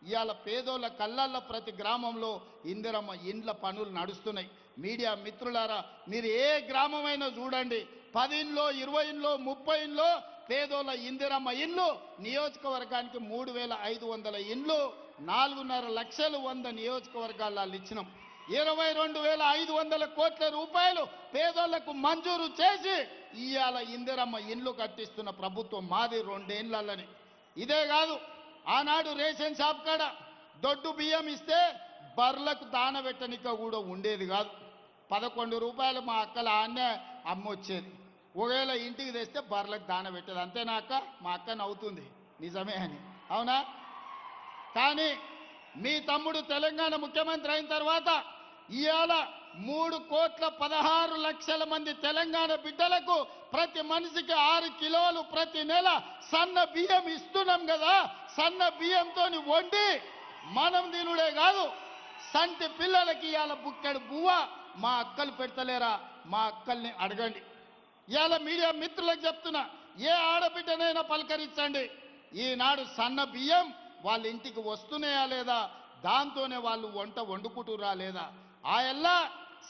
ఇవాళ పేదోళ్ళ కళ్ళల్లో ప్రతి గ్రామంలో ఇందిరమ్మ ఇండ్ల పనులు నడుస్తున్నాయి. మీడియా మిత్రులారా, మీరు ఏ గ్రామమైనా చూడండి, 10 ఇండ్లో 20 ఇండ్లో 30 ఇండ్లో పేదోళ్ళ ఇందిరమ్మ ఇల్లు. నియోజకవర్గానికి 3,500 ఇండ్లు, 4.5 లక్షలు 100 నియోజకవర్గాల్లో ఇచ్చినాం. 22,500 కోట్ల రూపాయలు పేదోళ్లకు మంజూరు చేసి ఇవాళ ఇందిరమ్మ ఇండ్లు కట్టిస్తున్న ప్రభుత్వం మాది 2 ఏళ్లలోనే. ఇదే కాదు, ఆనాడు రేషన్ షాప్ కాడ దొడ్డు బియ్యం ఇస్తే బర్లకు దానబెట్టనిక కూడా ఉండేది కాదు. 11 రూపాయలు మా అక్కల ఆన్నే అమ్మొచ్చేది. ఒకవేళ ఇంటికి తెస్తే బర్లకు దానబెట్టేది. అంతేనా అక్క? మా అక్క నవ్వుతుంది, నిజమే అని. అవునా? కానీ మీ తమ్ముడు తెలంగాణ ముఖ్యమంత్రి అయిన తర్వాత ఇవాళ 3,16,00,000 మంది తెలంగాణ బిడ్డలకు ప్రతి మనిషికి 6 కిలోలు ప్రతి నెల సన్న బియ్యం ఇస్తున్నాం కదా. సన్న బియ్యంతో వండి మనం తినుడే కాదు, సంటి పిల్లలకి ఇవాళ బుక్కెడు బువ్వ మా అక్కలు పెడతలేరా? మా అక్కల్ని అడగండి. ఇవాళ మీడియా మిత్రులకు చెప్తున్నా, ఏ ఆడబిడ్డనైనా పలకరించండి. ఈనాడు సన్న బియ్యం వాళ్ళ ఇంటికి వస్తున్నాయా లేదా, దాంతోనే వాళ్ళు వంట వండుకుంటురా లేదా? ఆ ఎల్లా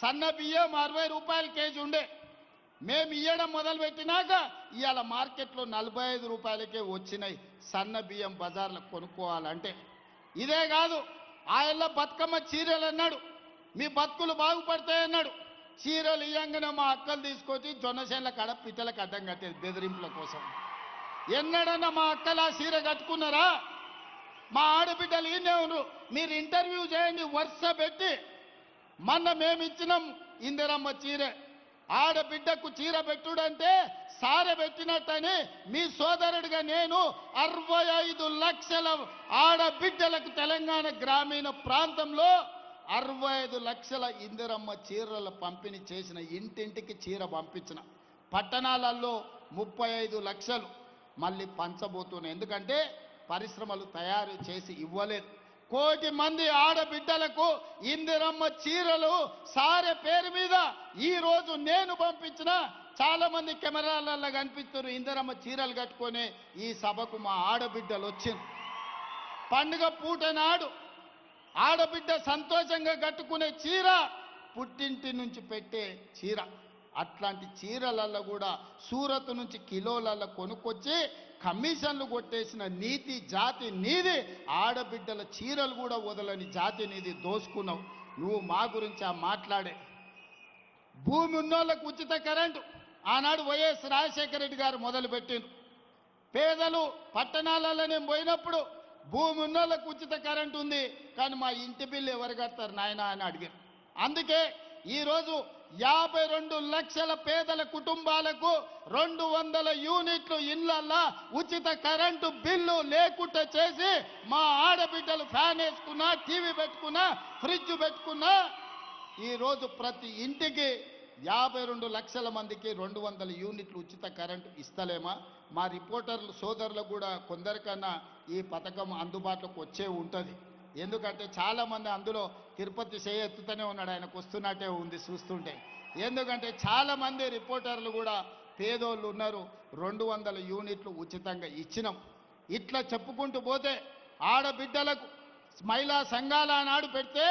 సన్న బియ్యం 60 రూపాయల కేజీ ఉండే, మేము ఇయ్యడం మొదలుపెట్టినాక ఇవాళ మార్కెట్లో 45 రూపాయలకే వచ్చినాయి సన్న బియ్యం బజార్లో కొనుక్కోవాలంటే. ఇదే కాదు, ఆ ఎల్ల బతుకమ్మ చీరలు అన్నాడు, మీ బతుకులు బాగుపడతాయన్నాడు. చీరలు ఇయ్యంగానే మా అక్కలు తీసుకొచ్చి జొన్నసేన్ల కాడ పిట్టలకు అడ్డం కట్టేది బెదిరింపుల కోసం. ఎన్నడన్నా మా అక్కలు ఆ చీర కట్టుకున్నారా? మా ఆడబిడ్డలు ఈయనే ఉన్నారు, మీరు ఇంటర్వ్యూ చేయండి వరుస పెట్టి. మొన్న మేము ఇచ్చినాం ఇందిరమ్మ చీర. ఆడబిడ్డకు చీర పెట్టుడంటే సారె పెట్టినట్టని మీ సోదరుడిగా నేను 65 లక్షల ఆడబిడ్డలకు తెలంగాణ గ్రామీణ ప్రాంతంలో 65 లక్షల ఇందిరమ్మ చీరల పంపిణీ చేసిన, ఇంటింటికి చీర పంపించిన. పట్టణాలలో 35 లక్షలు మళ్ళీ పంచబోతున్నాయి. ఎందుకంటే పరిశ్రమలు తయారు చేసి ఇవ్వలేదు. 1 కోటి మంది ఆడబిడ్డలకు ఇందిరమ్మ చీరలు సారె పేరు మీద ఈ రోజు నేను పంపించిన చాలా మంది కెమెరాలలో కనిపిస్తున్నారు. ఇందిరమ్మ చీరలు కట్టుకొని ఈ సభకు మా ఆడబిడ్డలు వచ్చింది. పండుగ పూట నాడు ఆడబిడ్డ సంతోషంగా కట్టుకునే చీర పుట్టింటి నుంచి పెట్టే చీర. అట్లాంటి చీరలలో కూడా సూరత్ నుంచి కిలోలలో కొనుక్కొచ్చి కమిషన్లు కొట్టేసిన నీతి జాతి నీది. ఆడబిడ్డల చీరలు కూడా వదలని జాతి నీది దోసుకున్నావు. నువ్వు మా గురించి మాట్లాడే భూమి ఉన్నోళ్ళకు ఉచిత కరెంటు ఆనాడు వైఎస్ రాజశేఖర రెడ్డి గారు మొదలుపెట్టిండు. పేదలు పట్టణాలలో నేను పోయినప్పుడు భూమి ఉన్నోళ్ళకు ఉచిత కరెంటు ఉంది, కానీ మా ఇంటి బిల్లు ఎవరు కడతారు నాయన అని అడిగారు. అందుకే ఈరోజు 52 లక్షల పేదల కుటుంబాలకు 200 యూనిట్లు ఇళ్లల్లా ఉచిత కరెంటు బిల్లు లేకుండా చేసి మా ఆడబిడ్డలు ఫ్యాన్ వేసుకున్నా, టీవీ పెట్టుకున్నా, ఫ్రిడ్జ్ పెట్టుకున్నా ఈరోజు ప్రతి ఇంటికి 52 లక్షల మందికి 200 యూనిట్లు ఉచిత కరెంటు ఇస్తలేమా? మా రిపోర్టర్లు సోదరులు కూడా కొందరికన్నా ఈ పథకం అందుబాటులోకి వచ్చే ఉంటుంది. ఎందుకంటే చాలామంది అందులో తిరుపతి చేయెత్తుతూనే ఉన్నాడు, ఆయనకు వస్తున్నట్టే ఉంది చూస్తుంటే. ఎందుకంటే చాలామంది రిపోర్టర్లు కూడా పేదోళ్ళు ఉన్నారు. 200 యూనిట్లు ఉచితంగా ఇచ్చినాం. ఇట్లా చెప్పుకుంటూ పోతే ఆడబిడ్డలకు మహిళా సంఘాల నాడు పెడితే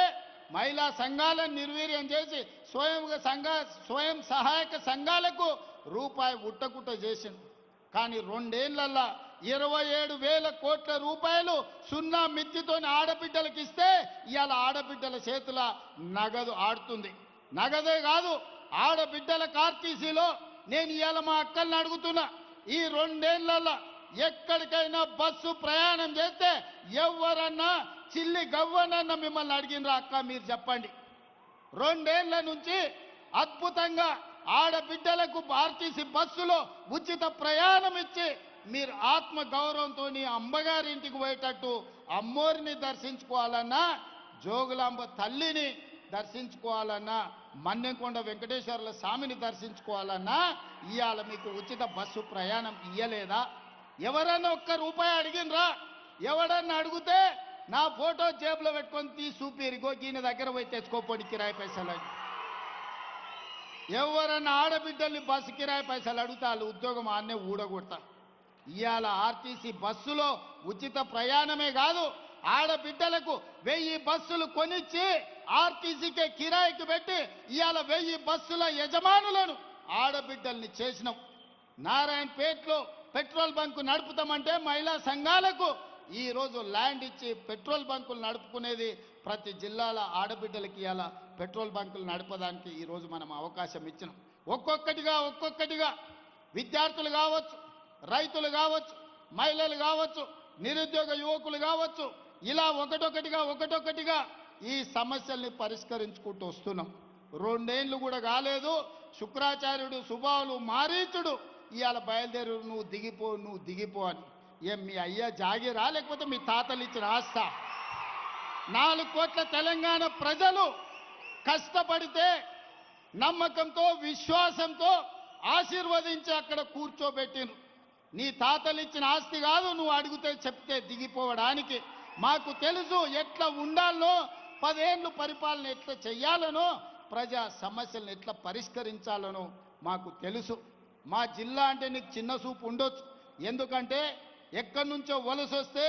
మహిళా సంఘాలను నిర్వీర్యం చేసి స్వయం సహాయక సంఘాలకు రూపాయి ఉట్టకుట్ట చేసింది. కానీ 2 ఏళ్లల్లా 27,000 కోట్ల రూపాయలు సున్నా మిత్తితో ఆడబిడ్డలకు ఇస్తే ఇవాళ ఆడబిడ్డల చేతుల నగదు ఆడుతుంది. నగదే కాదు, ఆడబిడ్డల ఆర్టీసీలో నేను ఇవాళ మా అక్కల్ని అడుగుతున్నా, ఈ 2 ఏళ్లల్లా ఎక్కడికైనా బస్సు ప్రయాణం చేస్తే ఎవరన్నా చిల్లి గవ్వనన్న మిమ్మల్ని అడిగినరా అక్క మీరు చెప్పండి. 2 ఏళ్ల నుంచి అద్భుతంగా ఆడబిడ్డలకు ఆర్టీసీ బస్సులో ఉచిత ప్రయాణం ఇచ్చి మీరు ఆత్మ గౌరవంతో అమ్మగారి ఇంటికి పోయేటట్టు అమ్మోరిని దర్శించుకోవాలన్నా, జోగులాంబ తల్లిని దర్శించుకోవాలన్నా, మన్నెంకొండ వెంకటేశ్వర్ల స్వామిని దర్శించుకోవాలన్నా ఇవాళ మీకు ఉచిత బస్సు ప్రయాణం ఇయ్యలేదా? ఎవరన్నా ఒక్క రూపాయి అడిగినరా? ఎవడన్నా అడిగితే నా ఫోటో జేబులో పెట్టుకొని తీసి చూపిరిగో ఈయన దగ్గర పోయి తెచ్చుకోపోయి కిరాయి పైసలు. ఎవరన్నా ఆడబిడ్డల్ని బస్సు కిరాయి పైసలు అడుగుతా వాళ్ళు ఉద్యోగం ఆన్నే ఊడగొడతా. ఇవాళ ఆర్టీసీ బస్సులో ఉచిత ప్రయాణమే కాదు, ఆడబిడ్డలకు 1000 బస్సులు కొనిచ్చి ఆర్టీసీకే కిరాయికి పెట్టి ఇవాళ 1000 బస్సుల యజమానులను ఆడబిడ్డల్ని చేసినాం. నారాయణపేటలో పెట్రోల్ బంకు నడుపుతామంటే మహిళా సంఘాలకు ఈరోజు ల్యాండ్ ఇచ్చి పెట్రోల్ బంకులు నడుపుకునేది ప్రతి జిల్లాల ఆడబిడ్డలకి ఇవాళ పెట్రోల్ బంకులు నడపడానికి ఈరోజు మనం అవకాశం ఇచ్చినాం. ఒక్కొక్కటిగా విద్యార్థులు కావచ్చు, రైతులు కావచ్చు, మహిళలు కావచ్చు, నిరుద్యోగ యువకులు కావచ్చు, ఇలా ఒకటొకటిగా ఈ సమస్యల్ని పరిష్కరించుకుంటూ వస్తున్నాం. 2 ఏళ్ళు కూడా కాలేదు, శుక్రాచార్యుడు సుబావులు మారీచుడు ఇవాళ బయలుదేరు నువ్వు దిగిపో అని. ఏం మీ అయ్యా జాగిరా లేకపోతే మీ తాతలు ఇచ్చిన ఆస్తా? 4 కోట్ల తెలంగాణ ప్రజలు కష్టపడితే నమ్మకంతో విశ్వాసంతో ఆశీర్వదించి అక్కడ కూర్చోబెట్టిను. నీ తాతలు ఇచ్చిన ఆస్తి కాదు నువ్వు అడిగితే చెప్తే దిగిపోవడానికి. మాకు తెలుసు ఎట్లా ఉండాలనో, 10 ఏళ్ళు పరిపాలన ఎట్లా చెయ్యాలనో, ప్రజా సమస్యలను ఎట్లా పరిష్కరించాలనో మాకు తెలుసు. మా జిల్లా అంటే నీకు చిన్న చూపు ఉండొచ్చు, ఎందుకంటే ఎక్కడి నుంచో వలస వస్తే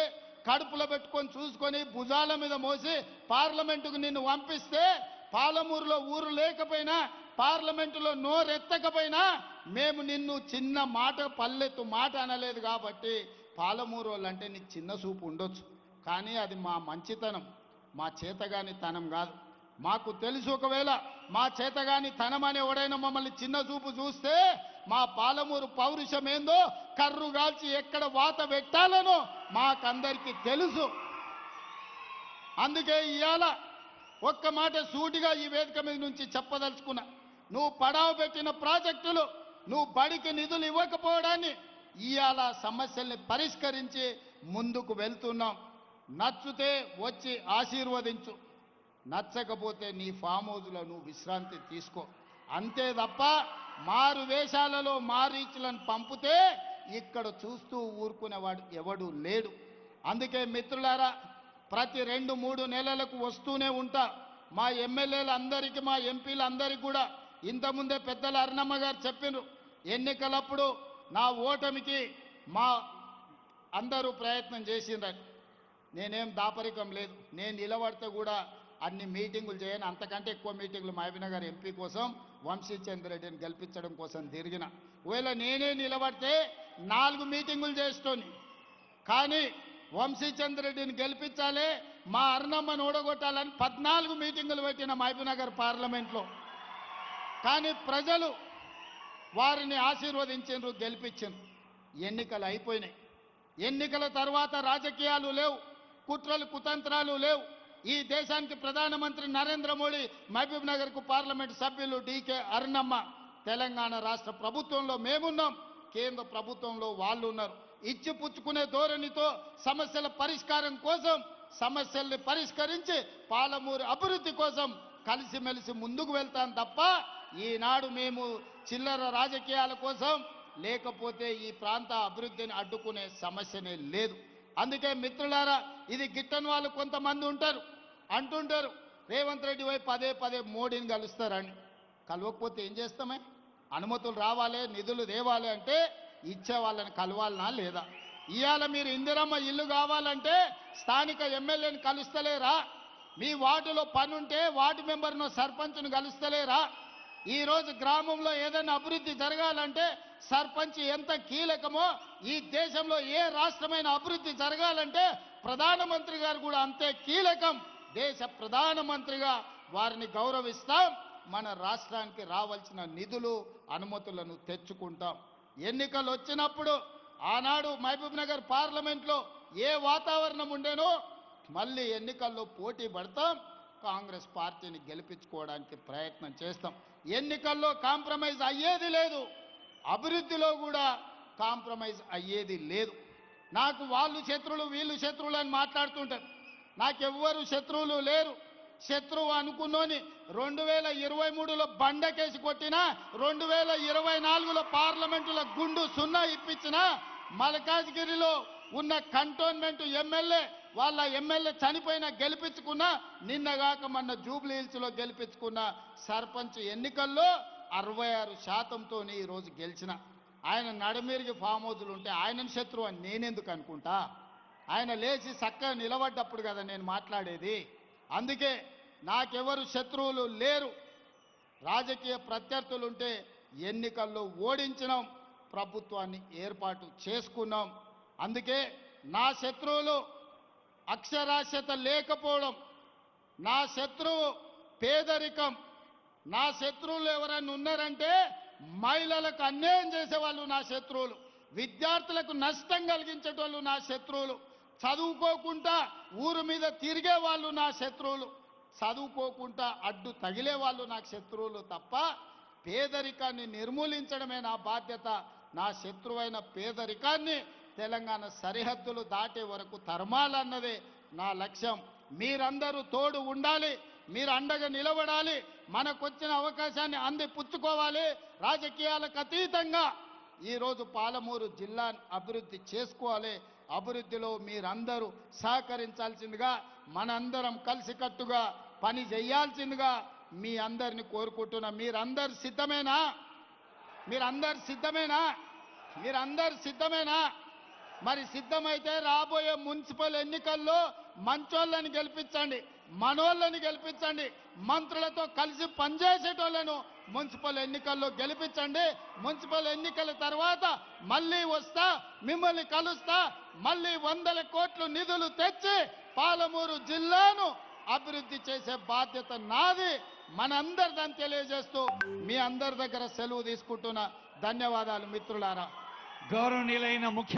కడుపులో పెట్టుకొని చూసుకొని భుజాల మీద మోసి పార్లమెంటుకు నిన్ను పంపిస్తే పాలమూరులో ఊరు లేకపోయినా, పార్లమెంటులో నోరెత్తకపోయినా మేము నిన్ను చిన్న మాట పల్లెత్తు మాట అనలేదు. కాబట్టి పాలమూరు వాళ్ళంటే నీకు చిన్న చూపు ఉండొచ్చు, కానీ అది మా మంచితనం, మా చేతగాని తనం కాదు. మాకు తెలుసు ఒకవేళ మా చేతగాని తనం అని ఎవడైనా మమ్మల్ని చిన్న చూపు చూస్తే మా పాలమూరు పౌరుషం ఏందో కర్రు గాల్చి ఎక్కడ వాత పెట్టాలనో మాకందరికీ తెలుసు. అందుకే ఇవాళ ఒక్క మాట సూటిగా ఈ వేదిక మీద నుంచి చెప్పదలుచుకున్నా. నువ్వు పడావు పెట్టిన ప్రాజెక్టులు, నువ్వు బడికి నిధులు ఇవ్వకపోవడాన్ని ఇవాళ సమస్యల్ని పరిష్కరించి ముందుకు వెళ్తున్నాం. నచ్చితే వచ్చి ఆశీర్వదించు, నచ్చకపోతే నీ ఫామ్ హౌస్లో నువ్వు విశ్రాంతి తీసుకో, అంతే తప్ప మారు వేషాలలో మారీచులను పంపితే ఇక్కడ చూస్తూ ఊరుకునేవాడు ఎవడు లేడు. అందుకే మిత్రులారా, ప్రతి 2-3 నెలలకు వస్తూనే ఉంటా. మా ఎమ్మెల్యేలందరికీ, మా ఎంపీలందరికీ కూడా ఇంతకుముందే పెద్దల అరుణమ్మ గారు చెప్పినారు, ఎన్నికలప్పుడు నా ఓటమికి మా అందరూ ప్రయత్నం చేసిండ్రని. నేనేం దాపరికం లేదు, నేను నిలబడితే కూడా అన్ని మీటింగులు చేయను, అంతకంటే ఎక్కువ మీటింగులు మహబూబ్నగర్ ఎంపీ కోసం, వంశీచంద్రెడ్డిని గెలిపించడం కోసం తిరిగిన. ఒకవేళ నేనే నిలబడితే 4 మీటింగులు చేస్తోని, కానీ వంశీచంద్రెడ్డిని గెలిపించాలి, మా అరుణమ్మను ఓడగొట్టాలని 14 మీటింగులు పెట్టిన మహబూబ్నగర్ పార్లమెంట్లో. కానీ ప్రజలు వారిని ఆశీర్వదించారు, గెలిపించారు. ఎన్నికలు అయిపోయినాయి. ఎన్నికల తర్వాత రాజకీయాలు లేవు, కుట్రలు కుతంత్రాలు లేవు. ఈ దేశానికి ప్రధానమంత్రి నరేంద్ర మోడీ, మహబూబ్ నగర్కు పార్లమెంట్ సభ్యులు డీకే అరుణమ్మ, తెలంగాణ రాష్ట్ర ప్రభుత్వంలో మేమున్నాం, కేంద్ర ప్రభుత్వంలో వాళ్ళు ఉన్నారు. ఇచ్చి పుచ్చుకునే ధోరణితో సమస్యల పరిష్కారం కోసం, సమస్యల్ని పరిష్కరించి పాలమూరు అభివృద్ధి కోసం కలిసిమెలిసి ముందుకు వెళ్తాం తప్ప ఈనాడు మేము చిల్లర రాజకీయాల కోసం, లేకపోతే ఈ ప్రాంత అభివృద్ధిని అడ్డుకునే సమస్యనే లేదు. అందుకే మిత్రులారా, ఇది గిట్టని వాళ్ళు కొంతమంది ఉంటారు, అంటుంటారు రేవంత్ రెడ్డి వైపు పదే మోడీని కలుస్తారని. కలవకపోతే ఏం చేస్తామే? అనుమతులు రావాలి, నిధులు తేవాలి అంటే ఇచ్చే వాళ్ళని కలవాలనా లేదా? ఇవాళ మీరు ఇందిరమ్మ ఇల్లు కావాలంటే స్థానిక ఎమ్మెల్యేని కలుస్తలేరా? మీ వార్డులో పని ఉంటే వార్డు మెంబర్ను, సర్పంచ్ను కలుస్తలేరా? ఈరోజు గ్రామంలో ఏదైనా అభివృద్ధి జరగాలంటే సర్పంచ్ ఎంత కీలకమో, ఈ దేశంలో ఏ రాష్ట్రమైన అభివృద్ధి జరగాలంటే ప్రధానమంత్రి గారు కూడా అంతే కీలకం. దేశ ప్రధానమంత్రిగా వారిని గౌరవిస్తాం. మన రాష్ట్రానికి రావాల్సిన నిధులు, అనుమతులను తెచ్చుకుంటాం. ఎన్నికలు వచ్చినప్పుడు ఆనాడు మహబూబ్ నగర్ పార్లమెంట్లో ఏ వాతావరణం ఉండేనో మళ్ళీ ఎన్నికల్లో పోటీ పడతాం, కాంగ్రెస్ పార్టీని గెలిపించుకోవడానికి ప్రయత్నం చేస్తాం. ఎన్నికల్లో కాంప్రమైజ్ అయ్యేది లేదు, అభివృద్ధిలో కూడా కాంప్రమైజ్ అయ్యేది లేదు. నాకు వాళ్ళు శత్రువులు, వీళ్ళు శత్రువులు అని మాట్లాడుతుంటారు. నాకెవ్వరు శత్రువులు లేరు. శత్రువు అనుకున్నోని 2023లో బండకేసి కొట్టినా, 2024లో పార్లమెంటులో గుండు సున్నా ఇప్పించిన, మల్కాజ్గిరిలో ఉన్న కంటోన్మెంట్ ఎమ్మెల్యే, వాళ్ళ ఎమ్మెల్యే చనిపోయినా గెలిపించుకున్నా, నిన్నగాక మొన్న జూబ్లీ హిల్స్లో గెలిపించుకున్న సర్పంచ్ ఎన్నికల్లో 66%తో ఈరోజు గెలిచిన. ఆయన నడమిరిగి ఫామ్ హౌజులు ఉంటే ఆయనను శత్రువు అని నేనెందుకు అనుకుంటా? ఆయన లేచి చక్కగా నిలబడ్డప్పుడు కదా నేను మాట్లాడేది. అందుకే నాకెవరు శత్రువులు లేరు. రాజకీయ ప్రత్యర్థులుంటే ఎన్నికల్లో ఓడించినాం, ప్రభుత్వాన్ని ఏర్పాటు చేసుకున్నాం. అందుకే నా శత్రువులు అక్షరాస్యత లేకపోవడం, నా శత్రువు పేదరికం, నా శత్రువులు ఎవరైనా ఉన్నారంటే మహిళలకు అన్యాయం చేసేవాళ్ళు నా శత్రువులు, విద్యార్థులకు నష్టం కలిగించేటోళ్ళు నా శత్రువులు, చదువుకోకుండా ఊరు మీద తిరిగే వాళ్ళు నా శత్రువులు, చదువుకోకుండా అడ్డు తగిలే వాళ్ళు నాకు శత్రువులు తప్ప పేదరికాన్ని నిర్మూలించడమే నా బాధ్యత. నా శత్రువైన పేదరికాన్ని తెలంగాణ సరిహద్దులు దాటే వరకు తరమాలన్నదే నా లక్ష్యం. మీరందరూ తోడు ఉండాలి, మీరు అండగా నిలబడాలి, మనకొచ్చిన అవకాశాన్ని అందిపుచ్చుకోవాలి. రాజకీయాలకు అతీతంగా ఈరోజు పాలమూరు జిల్లాను అభివృద్ధి చేసుకోవాలి. అభివృద్ధిలో మీరందరూ సహకరించాల్సిందిగా, మనందరం కలిసికట్టుగా పని చేయాల్సిందిగా మీ అందరిని కోరుకుంటున్నా. మీరందరు సిద్ధమేనా? మీరందరు సిద్ధమేనా? మీరందరు సిద్ధమేనా? మరి సిద్ధమైతే రాబోయే మున్సిపల్ ఎన్నికల్లో మంచోళ్ళని గెలిపించండి, మనోళ్ళని గెలిపించండి, మంత్రులతో కలిసి పనిచేసేటోళ్లను మున్సిపల్ ఎన్నికల్లో గెలిపించండి. మున్సిపల్ ఎన్నికల తర్వాత మళ్ళీ వస్తా, మిమ్మల్ని కలుస్తా, మళ్ళీ 100 కోట్ల నిధులు తెచ్చి పాలమూరు జిల్లాను అభివృద్ధి చేసే బాధ్యత నాది, మనందరిదని తెలియజేస్తూ మీ అందరి దగ్గర సెలవు తీసుకుంటున్నా. ధన్యవాదాలు మిత్రులారా. గౌరవనీయులైన ముఖ్య